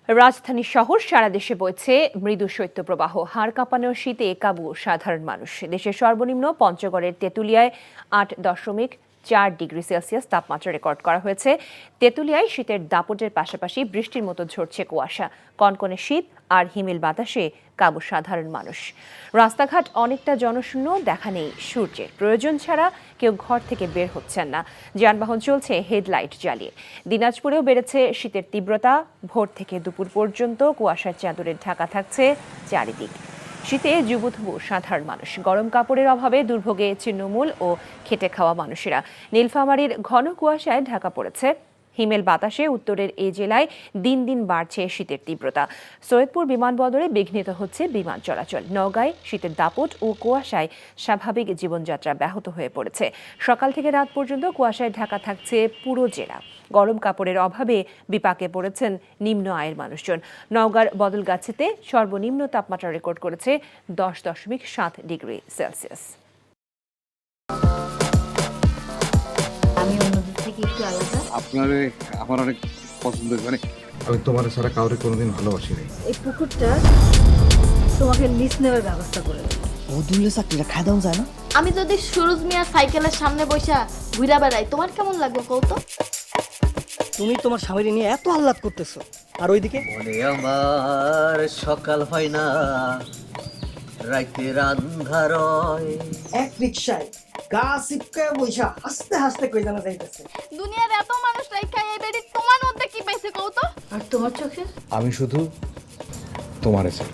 রাজধানী শহর সারা দেশে বইছে মৃদু শৈত্যপ্রবাহ। হাড় কাঁপানো শীতে কাবু সাধারণ মানুষ। দেশের সর্বনিম্ন পঞ্চগড়ের তেঁতুলিয়ায় 8.4 ডিগ্রি সেলসিয়াস তাপমাত্রা রেকর্ড করা হয়েছে। তেঁতুলিয়ায় শীতের দাপটের পাশাপাশি বৃষ্টির মতো ঝরছে কুয়াশা। কনকনে শীত আর হিমেল বাতাসে কাবু সাধারণ মানুষ। রাস্তাঘাট অনেকটা জনশূন্য, দেখা নেই সূর্যের। প্রয়োজন ছাড়া কেউ ঘর থেকে বের হচ্ছেন না। যানবাহন চলছে হেডলাইট জ্বালিয়ে। দিনাজপুরেও বেড়েছে শীতের তীব্রতা। ভোর থেকে দুপুর পর্যন্ত কুয়াশার চাদরে ঢাকা থাকছে চারিদিক। শীতে জুবুথুবু সাধারণ মানুষ। গরম কাপড়ের অভাবে দুর্ভোগে ছিন্নমূল ও খেটে খাওয়া মানুষেরা। নীলফামারীর ঘন কুয়াশায় ঢাকা পড়েছে। হিমেল বাতাসে উত্তরের এই জেলায় দিন দিন বাড়ছে শীতের তীব্রতা। সৈয়দপুর বিমানবন্দরে বিঘ্নিত হচ্ছে বিমান চলাচল। নওগাঁয় শীতের দাপট ও কুয়াশায় স্বাভাবিক জীবনযাত্রা ব্যাহত হয়ে পড়েছে। সকাল থেকে রাত পর্যন্ত কুয়াশায় ঢাকা থাকছে পুরো জেলা। গরম কাপড়ের অভাবে বিপাকে পড়েছেন নিম্ন আয়ের মানুষজন। নওগাঁর বদলগাছিতে সর্বনিম্ন তাপমাত্রা রেকর্ড করেছে 10.7 ডিগ্রি সেলসিয়াস। আমি অন্যদের থেকে একটু আলাদা। আমার অনেক পছন্দ, মানে আমি তোমার ছাড়া কাউরে কোনোদিন ভালোবাসি নাই। এই পুকুরটা তোমাকে লিজ নেওয়ার ব্যবস্থা করে দেবো। বদুল্লে চাকরিটা খাই দাও যায় না? আমি যদি সুরজ মিয়ার সাইকেলের সামনে বসা ঘুরা বেড়াই, তোমার কেমন লাগবে কৌতো? তুমি তোমার স্বামীর নিয়ে এত আহ্লাদ করতেছো, আর ওইদিকে বলে আমার সকাল হয় না, রাইতের আন্ধার হয়। এক রিক্সায় গা সিপকে বইসা হাসতে হাসতে কই জানা যাইতেছে। দুনিয়ার এত মানুষ রাইখা এই বেডি তোমার মধ্যে কি পাইছে কৌতো? আর তোমার চোখে আমি শুধু তোমার চাই।